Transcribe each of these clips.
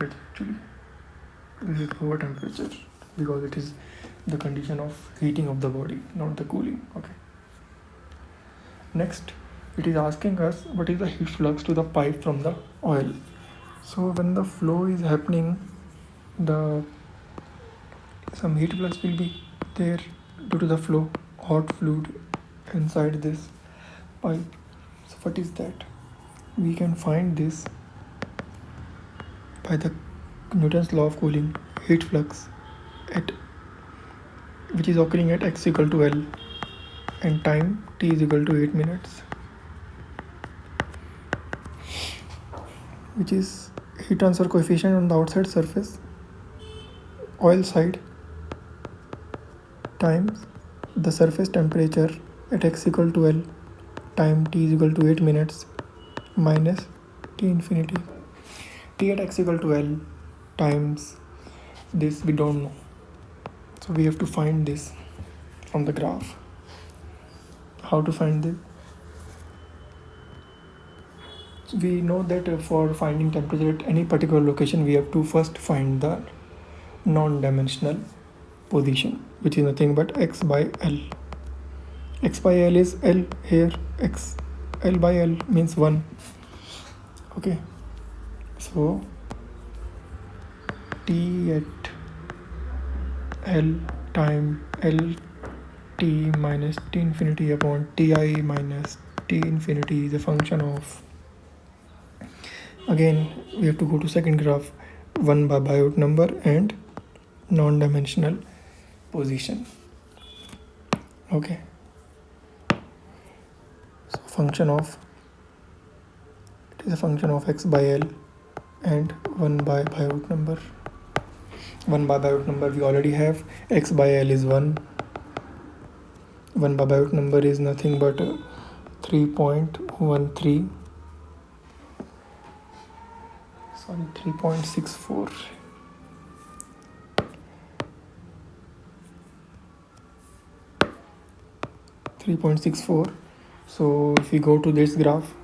temperature actually. This is lower temperature because it is the condition of heating of the body, not the cooling. Okay. Next, it is asking us what is the heat flux to the pipe from the oil. So when the flow is happening, some heat flux will be there due to the flow, hot fluid inside this pipe. So what is that? We can find this by the Newton's law of cooling. Heat flux at which is occurring at x equal to L and time t is equal to 8 minutes, which is heat transfer coefficient on the outside surface, oil side, times the surface temperature at x equal to L, time t is equal to 8 minutes, minus T infinity. T at x equal to L times this we don't know. So we have to find this from the graph. How to find this? We know that for finding temperature at any particular location, we have to first find the non-dimensional position, which is nothing but x by L. X by L is L here, x. L by L means 1. Okay. So T at L time L t minus T infinity upon Ti minus T infinity is a function of, again we have to go to second graph, 1 by Biot number and non-dimensional position. Okay. So it is a function of x by L and 1 by Biot number. 1 by Biot number we already have, x by L is 1. 1 by Biot number is nothing but 3.13. Sorry, 3.64. So if we go to this graph,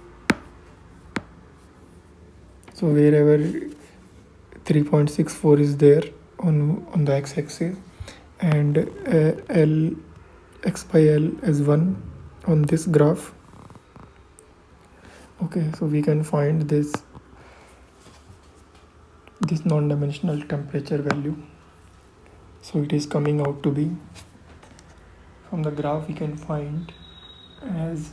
so wherever 3.64 is there on the x-axis and L x by L is 1 on this graph. Okay, so we can find this non-dimensional temperature value. So it is coming out to be, from the graph we can find as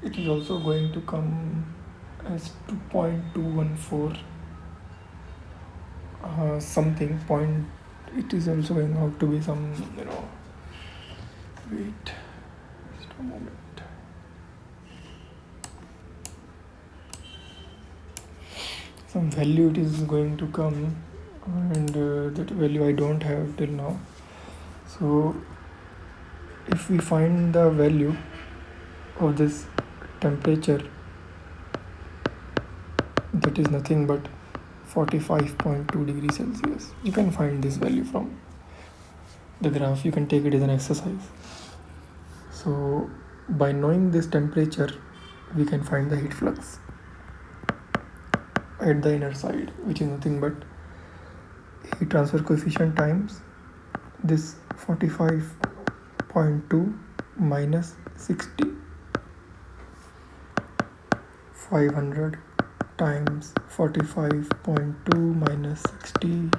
it is also going to come as 2.214 something point. It is also going out to be some, wait just a moment. Some value it is going to come, and that value I don't have till now. So if we find the value of this temperature, that is nothing but 45.2 degrees Celsius. You can find this value from the graph. You can take it as an exercise. So by knowing this temperature, we can find the heat flux at the inner side, which is nothing but heat transfer coefficient times this 45.2 minus 60, 500 times 45.2 minus 60,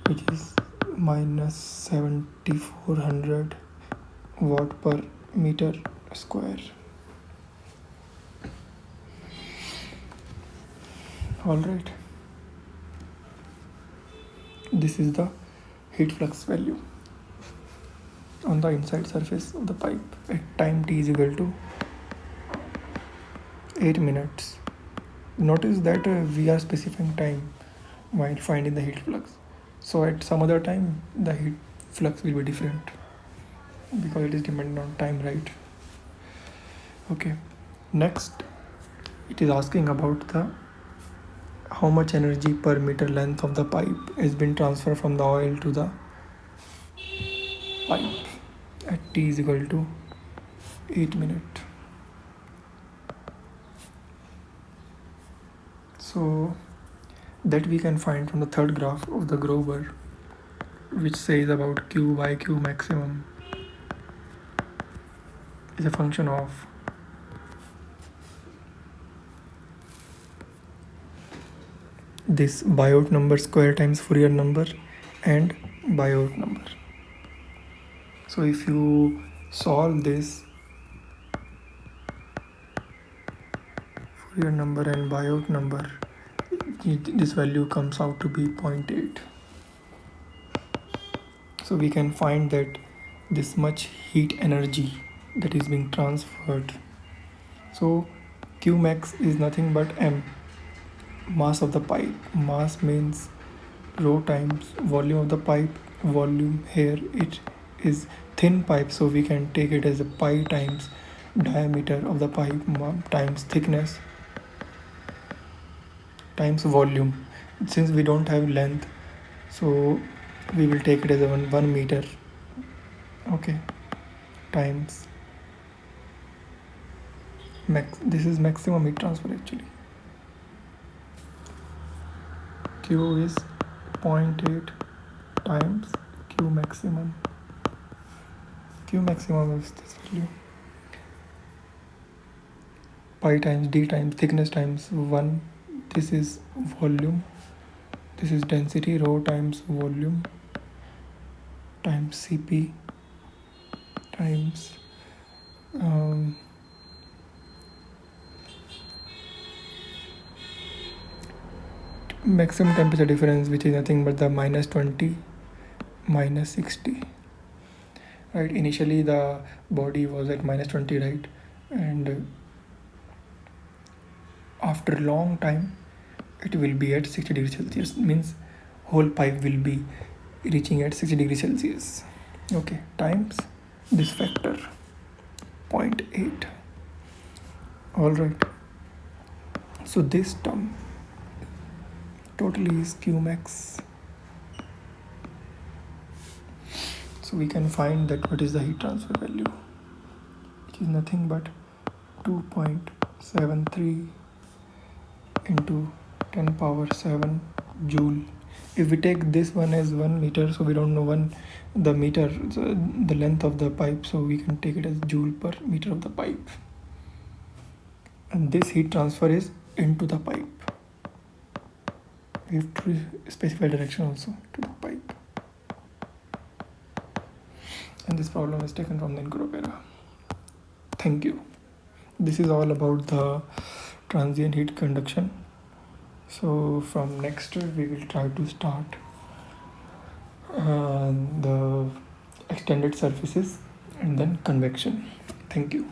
which is minus 7400 watt per meter square. Alright, this is the heat flux value on the inside surface of the pipe at time t is equal to 8 minutes. Notice that we are specifying time while finding the heat flux. So at some other time the heat flux will be different because it is dependent on time, right? Okay. Next, it is asking about how much energy per meter length of the pipe has been transferred from the oil to the pipe at t is equal to 8 minutes. So that we can find from the third graph of the Grover, which says about Q by Q maximum is a function of this Biot number square times Fourier number and Biot number. So if you solve this Fourier number and Biot number, this value comes out to be 0.8. So we can find that this much heat energy that is being transferred. So Q max is nothing but M, mass of the pipe. Mass means rho times volume of the pipe. Volume here it is thin pipe, so we can take it as a pi times diameter of the pipe times thickness times volume. Since we don't have length, so we will take it as a 1 meter, okay, times max. This is maximum heat transfer actually. Q is 0.8 times Q maximum. Q maximum is this value, pi times d times thickness times 1. This is volume, this is density, rho times volume times Cp times maximum temperature difference, which is nothing but the -20 -60. Right, initially the body was at -20, right, and after long time it will be at 60 degrees Celsius, means whole pipe will be reaching at 60 degrees Celsius, okay, times this factor 0.8. all right, so this term totally is Q max. So we can find that what is the heat transfer value, which is nothing but 2.73 into 10 power 7 joule. If we take this one as 1 meter, so we don't know the meter, so the length of the pipe, so we can take it as joule per meter of the pipe. And this heat transfer is into the pipe. We have to specify direction also to the pipe. And this problem is taken from the Incorpora. Thank you. This is all about the transient heat conduction. So from next we will try to start the extended surfaces and then convection. Thank you.